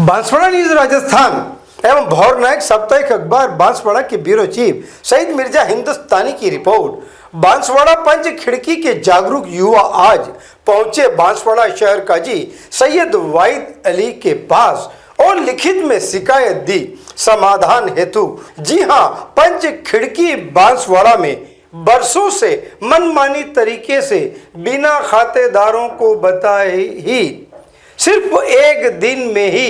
Banswara news Rajasthan एवं भौर नायक साप्ताहिक अखबार बांसवाड़ा के ब्यूरो चीफ सईद मिर्जा हिंदुस्तानी की रिपोर्ट। बांसवाड़ा पंच खिड़की के जागरूक युवा आज पहुंचे बांसवाड़ा शहर काजी सैयद वाइद अली के पास और लिखित में शिकायत दी समाधान हेतु। जी हां, पंच खिड़की बांसवाड़ा में बरसों से मनमानी तरीके से बिना खातेदारों को बताए ही सिर्फ एक दिन में ही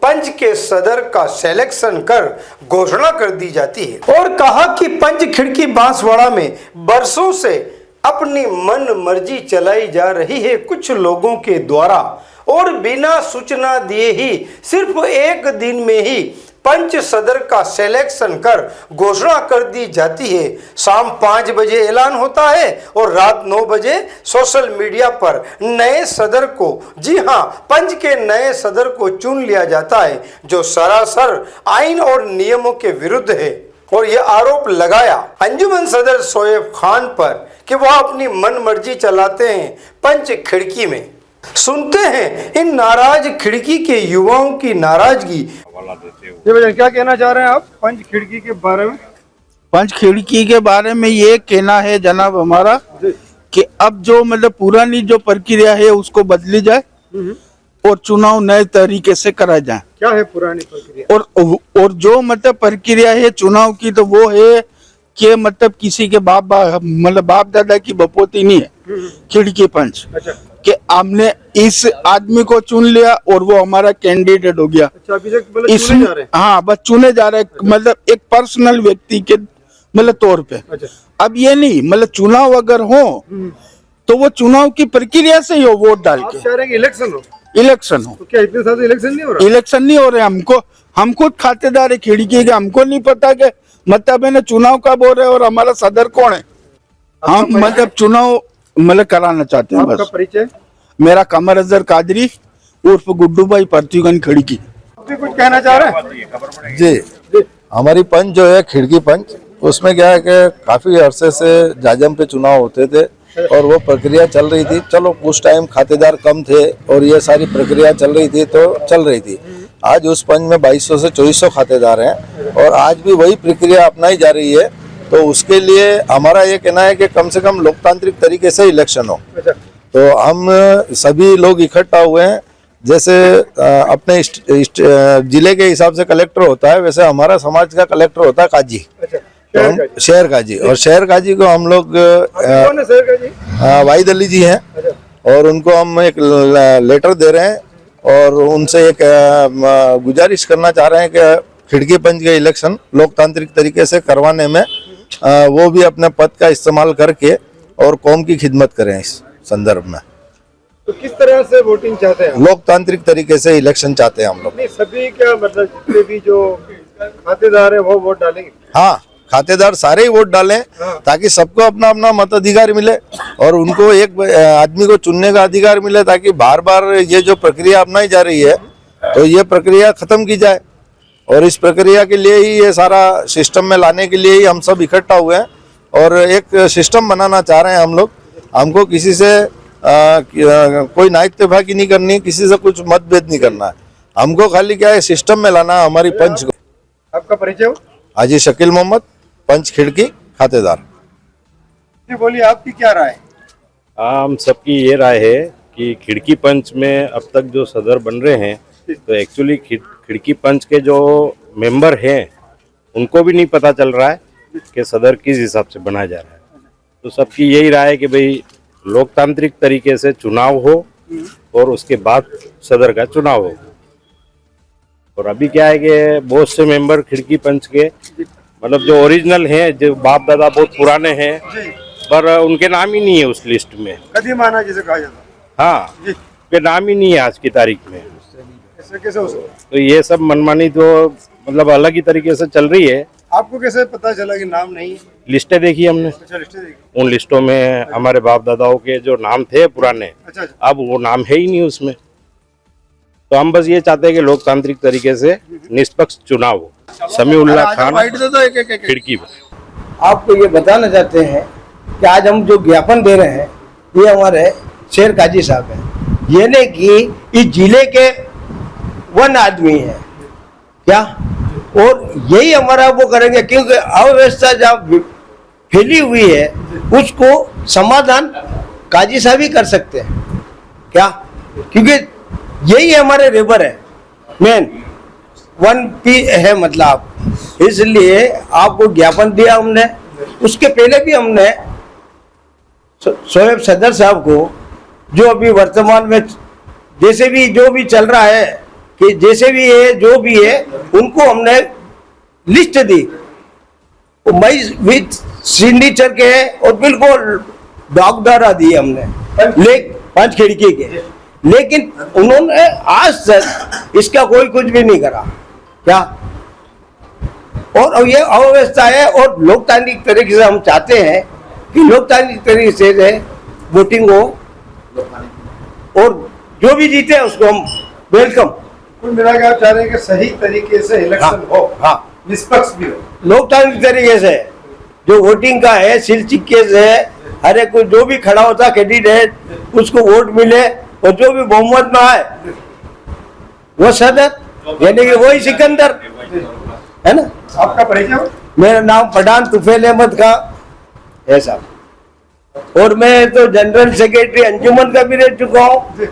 पंच के सदर का सिलेक्शन कर घोषणा कर दी जाती है और कहा कि पंच खिड़की बांसवाड़ा में बरसों से अपनी मन मर्जी चलाई जा रही है कुछ लोगों के द्वारा और बिना सूचना दिए ही सिर्फ एक दिन में ही पंच सदर का सिलेक्शन कर घोषणा कर दी जाती है। शाम 5 बजे ऐलान होता है और रात 9 बजे सोशल मीडिया पर नए सदर को, जी हां, पंच के नए सदर को चुन लिया जाता है जो सरासर आइन और नियमों के विरुद्ध है। और यह आरोप लगाया अंजुमन सदर शोएब खान पर कि वह अपनी मन मर्जी चलाते हैं पंच खिड़की में। सुनते हैं इन नाराज खिड़की के युवाओं की नाराजगी। ये भैया क्या कहना चाह रहे हैं आप पंच खिड़की के बारे में? पंच खिड़की के बारे में ये कहना है जनाब हमारा कि अब जो मतलब पुरानी जो प्रक्रिया है उसको बदली जाए और चुनाव नए तरीके से करा जाए। क्या है पुरानी प्रक्रिया? और जो मतलब प्रक्रिया है चुनाव की तो वो है कि मतलब किसी के बाप दादा की बपोती नहीं है खिड़की पंच। अच्छा। कि हमने इस आदमी को चुन लिया और वो हमारा कैंडिडेट हो गया। अच्छा, अभी तक मतलब चुने जा रहे हैं? हाँ, बस चुने जा रहे हैं, मतलब एक पर्सनल व्यक्ति के मतलब तौर पे। अच्छा। अब ये नहीं, मतलब चुनाव अगर हो तो वो चुनाव की प्रक्रिया से ही हो, वोट डाल के। आप चाह रहे हैं कि इलेक्शन हो? इलेक्शन हो। तो क्या इतने साल से इलेक्शन नहीं हो रहा? इलेक्शन नहीं हो रहे। हम खुद खातेदार है खिड़की के, हमको नहीं पता कि मतलब है ना चुनाव कब हो रहे और हमारा सदर कौन है। हम मतलब चुनाव मतलब कराना चाहते हैं। आपका बस परिचय? मेरा कमर अजहर कादरी उर्फ गुड्डू भाई परतीगन खिड़की। आप कुछ कहना चाह रहे हैं? जी, हमारी पंच जो है खिड़की पंच, उसमें क्या है कि काफी अरसे से जाजम पे चुनाव होते थे और वो प्रक्रिया चल रही थी। चलो कुछ टाइम खातेदार कम थे और ये सारी प्रक्रिया चल रही थी तो चल रही थी। आज उस पंच में 2200 से 2400 खातेदार हैं और आज भी वही प्रक्रिया अपनाई जा रही है। तो उसके लिए हमारा ये कहना है कि कम से कम लोकतांत्रिक तरीके से इलेक्शन हो। तो हम सभी लोग इकट्ठा हुए हैं। जैसे अपने जिले के हिसाब से कलेक्टर होता है, वैसे हमारा समाज का कलेक्टर होता है काजी। तो हम शहर काजी, और शहर काजी को हम लोग वाहिद अली जी हैं और उनको हम एक लेटर दे रहे हैं और उनसे एक गुजारिश करना चाह रहे हैं कि खिड़की पंच के इलेक्शन लोकतांत्रिक तरीके से करवाने में वो भी अपने पद का इस्तेमाल करके और कौम की खिदमत करें। इस संदर्भ में तो किस तरह से वोटिंग चाहते हैं? लोकतांत्रिक तरीके से इलेक्शन चाहते हैं हम लोग। नहीं, सभी क्या मतलब जितने भी जो खातेदार है वो वोट डालेंगे? हाँ, खातेदार सारे ही वोट डालें ताकि सबको अपना अपना मताधिकार मिले और उनको एक आदमी को चुनने का अधिकार मिले ताकि बार बार ये जो प्रक्रिया अपनाई जा रही है तो ये प्रक्रिया खत्म की जाए। और इस प्रक्रिया के लिए ही, ये सारा सिस्टम में लाने के लिए ही हम सब इकट्ठा हुए हैं और एक सिस्टम बनाना चाह रहे हैं हम लोग। हमको किसी से कोई नाइतफाकी नहीं करनी, किसी से कुछ मतभेद नहीं करना है। हमको खाली क्या है सिस्टम में लाना है हमारी पंच को। आपका परिचय हो? हाजी शकील मोहम्मद, पंच खिड़की खातेदार। जी बोलिए, आपकी क्या राय है? हम सबकी ये राय है कि खिड़की पंच में अब तक जो सदर बन रहे हैं तो एक्चुअली खिड़की पंच के जो मेंबर हैं उनको भी नहीं पता चल रहा है कि सदर किस हिसाब से बनाया जा रहा है। तो सबकी यही राय है कि भाई लोकतांत्रिक तरीके से चुनाव हो और उसके बाद सदर का चुनाव हो। और अभी क्या है कि बहुत से मेंबर खिड़की पंच के मतलब जो ओरिजिनल हैं, जो बाप दादा बहुत पुराने हैं, पर उनके नाम ही नहीं है उस लिस्ट में। कदीम आना जिसे कहा जाता। हाँ, उनके नाम ही नहीं है आज की तारीख में। ऐसे कैसे हो सकता? तो ये सब मनमानी तो मतलब अलग ही तरीके से चल रही है। आपको कैसे पता चला कि नाम नहीं है? लिस्टें देखी हमने। अच्छा, लिस्टें देखी। उन लिस्टों में हमारे बाप दादाओं के जो नाम थे पुराने, अच्छा। अब वो नाम है ही नहीं उसमें। तो हम बस ये चाहते हैं कि लोकतांत्रिक तरीके से निष्पक्ष चुनाव हो। समीउल्लाह खान, खिड़की। आपको ये बताना चाहते हैं कि आज हम जो ज्ञापन दे रहे हैं ये हमारे शेर काजी साहब हैं। ये ने कि इस जिले के वन आदमी है क्या, और यही हमारा वो करेंगे, क्योंकि अव्यवस्था जहाँ फैली हुई है उसको समाधान काजी साहब ही कर सकते हैं क्या, क्योंकि यही हमारे रेबर है मेन वन पी है मतलब, इसलिए आपको ज्ञापन दिया हमने। उसके पहले भी हमने शोएब सदर साहब को, जो अभी वर्तमान में जैसे भी जो भी चल रहा है कि जैसे भी है जो भी है, उनको हमने लिस्ट दी मई विथ सिग्नेचर के, और बिल्कुल डॉग द्वारा दिए हमने, लेकिन 5 खिड़की के, लेकिन उन्होंने आज तक इसका कोई कुछ भी नहीं करा क्या, और ये अव्यवस्था है। और लोकतांत्रिक तरीके से हम चाहते हैं कि लोकतांत्रिक तरीके से वोटिंग हो, और जो भी जीते उसको हम वेलकम। कुल मिला के आप चाह रहे हैं कि सही तरीके से इलेक्शन हो, हाँ, निष्पक्ष भी हो, लोकतांत्रिक तरीके से जो वोटिंग का है, सिल सिक्के से हर एक को जो भी खड़ा होता कैंडिडेट उसको वोट मिले, और जो भी बहुमत में आए वो सदर, यानी कि वही सिकंदर है ना। आपका परिचय? मेरा नाम पठान तुफैल अहमद का है साहब, और मैं तो जनरल सेक्रेटरी अंजुमन का भी रह चुका हूँ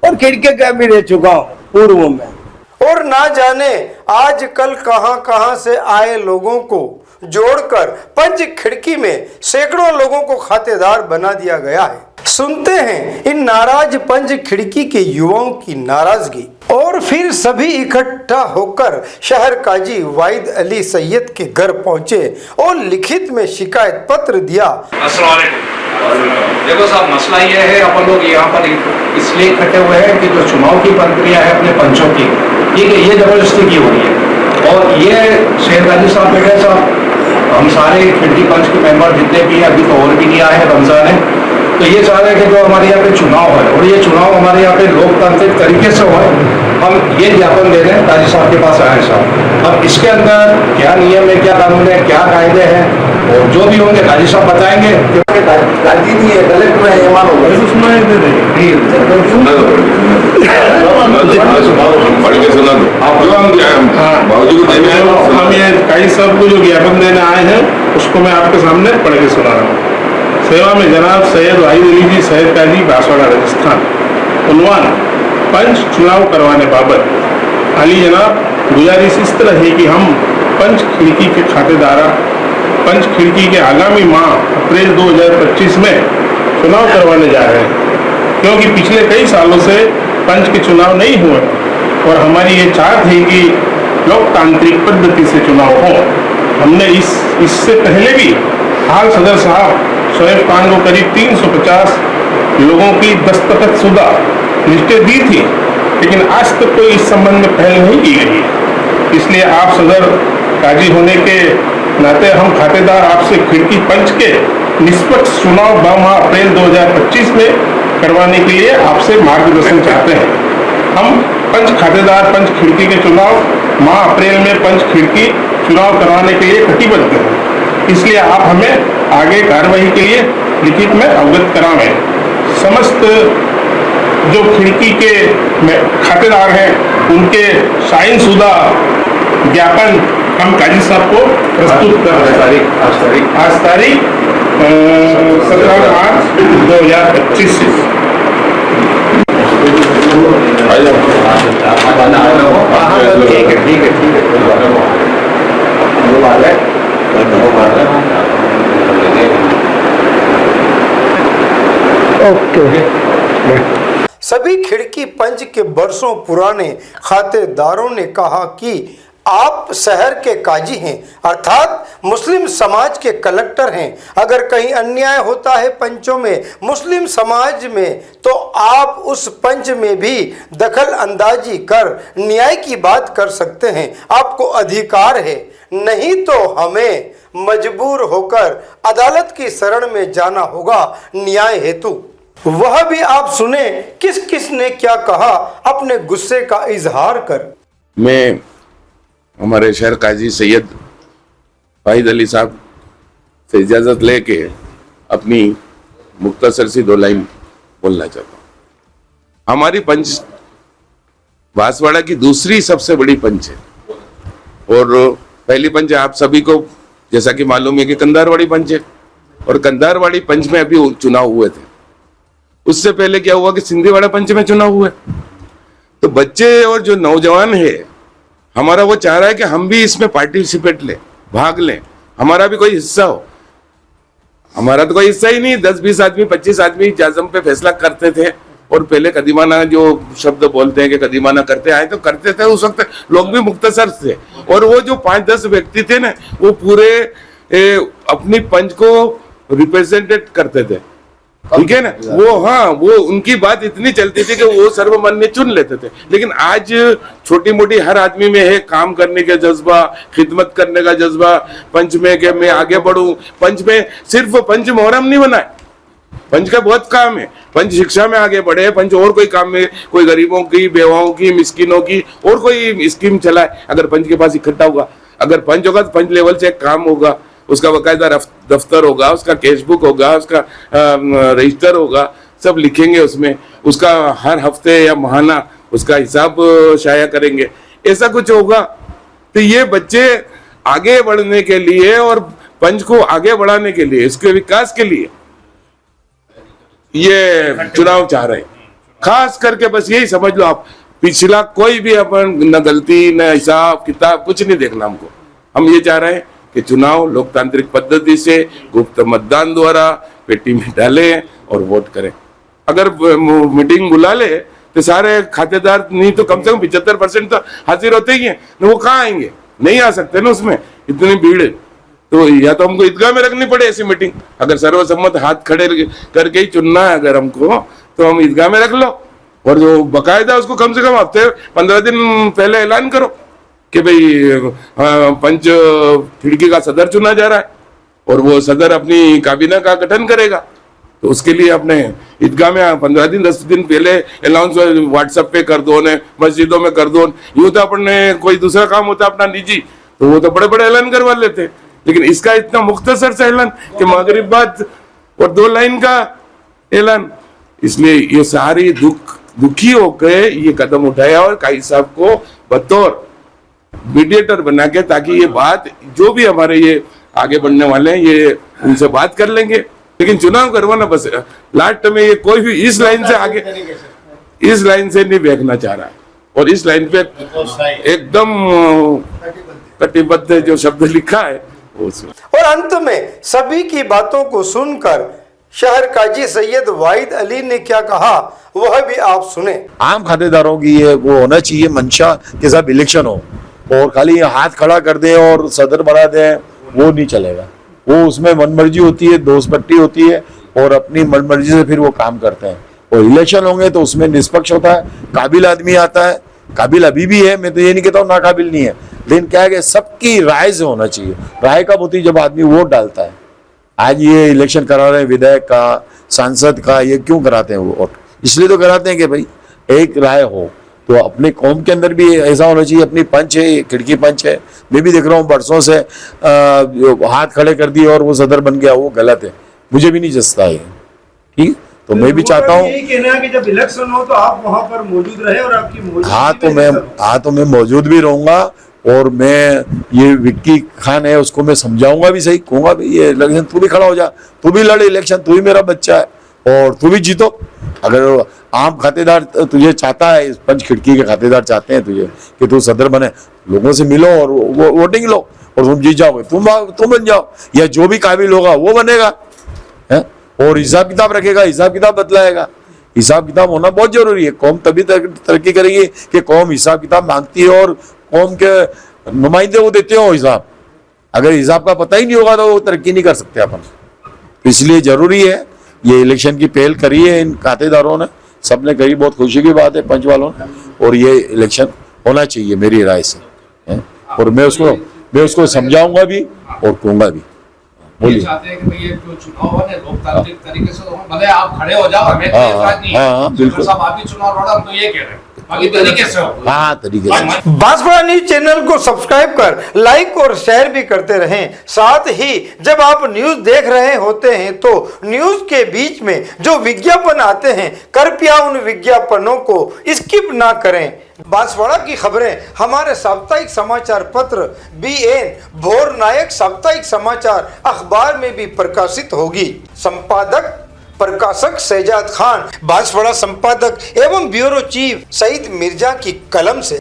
और खिड़की का भी रह चुका हूँ पूर्व में। और ना जाने आजकल कहां से आए लोगों को जोड़कर पंच खिड़की में सैकड़ों लोगों को खातेदार बना दिया गया है। सुनते हैं इन नाराज पंच खिड़की के युवाओं की नाराजगी, और फिर सभी इकट्ठा होकर शहर काजी वाहिद अली सैयद के घर पहुंचे और लिखित में शिकायत पत्र दिया। अस्सलाम वालेकुम। देखो साहब, मसला ये है, अपन लोग यहाँ पर इसलिए इकट्ठे हुए हैं कि जो चुनाव की प्रक्रिया है अपने पंचों की, ठीक है, ये जबरदस्ती की हो रही है। और ये शेर काजी साहब बैठे साहब, हम सारे खिड़की पंच के मेंबर जितने भी हैं, अभी तो और भी नहीं आए हैं, रमजान है, तो ये चाह रहे हैं कि जो हमारे यहाँ पे चुनाव है और ये चुनाव हमारे यहाँ पे लोकतांत्रिक तरीके से हो, हम ये ज्ञापन दे रहे हैं, काजी साहब के पास आए साहब। अब इसके अंदर क्या नियम है, क्या कानून है, क्या कायदे हैं, और जो भी होंगे काजी साहब बताएंगे। काजी नहीं है, कलेक्टर है, ये मानो हम ये काजी साहब को जो ज्ञापन देने आए हैं उसको मैं आपके सामने पढ़ के सुना रहा हूँ। सेवा में जनाब सैयद वाहिद अली जी, सैयद काजी, बांसवाड़ा, राजस्थान। उन्वान, पंच चुनाव करवाने बाबत अली जनाब, गुजारिश इस तरह है कि हम पंच खिड़की के खातेदार पंच खिड़की के आगामी माह अप्रैल 2025 में चुनाव करवाने जा रहे हैं, क्योंकि पिछले कई सालों से पंच के चुनाव नहीं हुए और हमारी ये चाहत है कि लोकतांत्रिक पद्धति से चुनाव हो। हमने इससे पहले भी हाल सदर साहब शोएब खान को करीब 350 लोगों की दस्तखत शुदा लिस्टें दी थी, लेकिन आज तक कोई इस संबंध में पहल नहीं की गई है। इसलिए आप सदर काजी होने के नाते हम खातेदार आपसे खिड़की पंच के निष्पक्ष चुनाव माह अप्रैल 2025 में करवाने के लिए आपसे मार्गदर्शन चाहते हैं। हम पंच खातेदार पंच खिड़की के चुनाव माह अप्रैल में पंच खिड़की चुनाव करवाने के लिए कटिबद्ध हैं, इसलिए आप हमें आगे कार्रवाई के लिए लिखित में अवगत करावें। समस्त जो खिड़की के खातेदार हैं उनके साइन शुदा ज्ञापन हम काजी साहब को प्रस्तुत कर रहे हैं। आज तारीख 17 मार्च 2025 से। ठीक है। सभी खिड़की पंच के बरसों पुराने खातेदारों ने कहा कि आप शहर के काजी हैं, अर्थात मुस्लिम समाज के कलेक्टर हैं। अगर कहीं अन्याय होता है पंचों में, मुस्लिम समाज में, तो आप उस पंच में भी दखल अंदाजी कर न्याय की बात कर सकते हैं, आपको अधिकार है। नहीं तो हमें मजबूर होकर अदालत की शरण में जाना होगा न्याय हेतु। वह भी आप सुने किस किस ने क्या कहा, अपने गुस्से का इजहार कर। मैं हमारे शहर काजी सैयद वाहिद अली साहब से इजाज़त लेके अपनी मुख्तसर सी 2 लाइन बोलना चाहता हूँ। हमारी पंच बांसवाड़ा की दूसरी सबसे बड़ी पंच है। और पहली पंच आप सभी को जैसा कि मालूम है कि कंधारवाड़ी पंच है, और कंधारवाड़ी पंच में अभी चुनाव हुए थे। उससे पहले क्या हुआ कि सिंधीवाड़ा पंच में चुनाव हुए। तो बच्चे और जो नौजवान है हमारा, वो चाह रहा है कि हम भी इसमें पार्टिसिपेट लें, भाग लें, हमारा भी कोई हिस्सा हो। हमारा तो कोई हिस्सा ही नहीं, 10-20 आदमी 25 आदमी जाजम पे फैसला करते थे। और पहले कदीमाना जो शब्द बोलते हैं कि कदीमाना करते आए, तो करते थे। उस वक्त लोग भी मुख्तसर थे, और वो जो 5-10 व्यक्ति थे ना, वो पूरे अपनी पंच को रिप्रेजेंटेट करते थे, ठीक है ना। वो हाँ, वो उनकी बात इतनी चलती थी कि वो सर्वमान्य चुन लेते थे। लेकिन आज छोटी मोटी हर आदमी में है काम करने का जज्बा, खिदमत करने का जज्बा, पंच में कि मैं आगे बढ़ूं। पंच में सिर्फ पंच मोहरम नहीं बनाए, पंच का बहुत काम है। पंच शिक्षा में आगे बढ़े, पंच और कोई काम में, कोई गरीबों की, बेवाओं की, मिस्किनों की और कोई स्कीम चलाए। अगर पंच के पास इकट्ठा होगा, अगर पंच होगा तो पंच लेवल से एक काम होगा, उसका बाकायदा दफ्तर होगा, उसका कैशबुक होगा, उसका रजिस्टर होगा, सब लिखेंगे उसमें, उसका हर हफ्ते या महाना उसका हिसाब शाया करेंगे। ऐसा कुछ होगा तो ये बच्चे आगे बढ़ने के लिए और पंच को आगे बढ़ाने के लिए, इसके विकास के लिए ये चुनाव चाह रहे हैं। खास करके बस यही समझ लो आप, पिछला कोई भी अपन न गलती न हिसाब किताब कुछ नहीं देखना हमको। हम ये चाह रहे हैं कि चुनाव लोकतांत्रिक पद्धति से गुप्त मतदान द्वारा पेटी में डालें और वोट करें। अगर मीटिंग बुला ले तो सारे खातेदार नहीं तो कम से कम 75% तो हाजिर होते ही हैं, वो कहाँ आएंगे, नहीं आ सकते ना, उसमें इतनी भीड़ है। तो या तो हमको ईदगाह में रखनी पड़े ऐसी मीटिंग। अगर सर्वसम्मत हाथ खड़े करके ही चुनना है अगर हमको, तो हम ईदगाह में रख लो, और जो बकायदा उसको कम से कम हफ्ते 15 दिन पहले ऐलान करो कि भाई पंच खिड़की का सदर चुना जा रहा है, और वो सदर अपनी काबीना का गठन करेगा। तो उसके लिए अपने ईदगाह में 15 दिन 10 दिन पहले अनाउंस व्हाट्सएप पे कर दो, ने मस्जिदों में कर दो। यूं तो अपने कोई दूसरा काम होता अपना निजी, तो वो तो बड़े बड़े ऐलान करवा लेते। लेकिन इसका इतना मुख्तसर सा ऐलान कि मगरिब बाद और 2 लाइन का ऐलान, इसलिए ये सारी दुखी होकर ये कदम उठाया और काई साहब को बतौर मीडिएटर बना के, ताकि ये बात जो भी हमारे ये आगे बढ़ने वाले हैं ये उनसे बात कर लेंगे। लेकिन चुनाव करवाना बस लास्ट में ये कोई भी इस लाइन से आगे, इस लाइन से नहीं देखना चाह रहा है, और इस लाइन पे एकदम कटिबद्ध जो शब्द लिखा है। और अंत में सभी की बातों को सुनकर शहर काजी सैयद वाहिद अली ने क्या कहा वह भी आप सुने। आम खातेदारों की ये वो होना चाहिए मंशा के साथ इलेक्शन हो, और खाली हाथ खड़ा कर दें और सदर बना दें, वो नहीं चलेगा। वो उसमें मनमर्जी होती है, दोस्त पट्टी होती है, और अपनी मनमर्जी से फिर वो काम करते हैं। और इलेक्शन होंगे तो उसमें निष्पक्ष होता है, काबिल आदमी आता है, काबिल अभी भी है, मैं तो ये नहीं कहता हूँ नाकाबिल नहीं है, लेकिन क्या है कि सबकी राय से होना चाहिए। राय कब होती है? जब आदमी वोट डालता है। आज ये इलेक्शन करा रहे हैं विधायक का, सांसद का, ये क्यों कराते हैं वोट? इसलिए तो कराते हैं कि भाई एक राय हो। तो अपने कौम के अंदर भी ऐसा होना चाहिए। अपनी पंच है, खिड़की पंच है, मैं भी देख रहा हूँ बरसों से हाथ खड़े कर दिए और वो सदर बन गया, वो गलत है, मुझे भी नहीं जचता है। ठीक, तो मैं भी चाहता हूँ, यही कहना है कि जब इलेक्शन हो तो आप वहां पर मौजूद रहे और आपकी तो मैं मौजूद भी रहूंगा, और मैं ये विक्की खान है उसको मैं समझाऊंगा भी, सही कहूंगा भी ये इलेक्शन तू भी खड़ा हो जा, तू भी लड़े इलेक्शन, तू ही मेरा बच्चा है और तू भी जीतो। अगर आम खातेदार तुझे चाहता है, पंच खिड़की के खातेदार चाहते हैं तुझे कि तू सदर बने, लोगों से मिलो और वोटिंग लो और तुम जीत जाओगे, तुम बन जाओ, या जो भी काबिल होगा वो बनेगा है, और हिसाब किताब रखेगा, हिसाब किताब बतलाएगा। हिसाब किताब होना बहुत जरूरी है। कौम तभी तरक्की करेगी कि कौम हिसाब किताब मांगती है और कौम के नुमाइंदे वो देते हो हिसाब। अगर हिसाब का पता ही नहीं होगा तो वो तरक्की नहीं कर सकते अपन। इसलिए जरूरी है ये इलेक्शन की पहल करी है इन खातेदारों ने, सबने करी, बहुत खुशी की बात है पंच वालों ने, और ये इलेक्शन होना चाहिए मेरी राय से है? और मैं उसको समझाऊंगा भी और कहूंगा भी। बोलिए। चाहते हैं कि भाई ये जो चुनाव है लोकतांत्रिक तरीके से, भले आप खड़े हो जाओ, हमें हाँ, बिल्कुल साहब आप ही चुनाव लड़ा, हम तो ये कह रहे हैं तरीके से हो। हाँ तरीके से। बांसवाड़ा न्यूज चैनल को सब्सक्राइब कर लाइक और शेयर भी करते रहें। साथ ही जब आप न्यूज देख रहे होते हैं तो न्यूज के बीच में जो विज्ञापन आते हैं कृपया उन विज्ञापनों को स्किप ना करें। बांसवाड़ा की खबरें हमारे साप्ताहिक समाचार पत्र BN भोर नायक साप्ताहिक समाचार अखबार में भी प्रकाशित होगी। संपादक प्रकाशक शहजाद खान, बांसवाड़ा संपादक एवं ब्यूरो चीफ सईद मिर्जा की कलम से।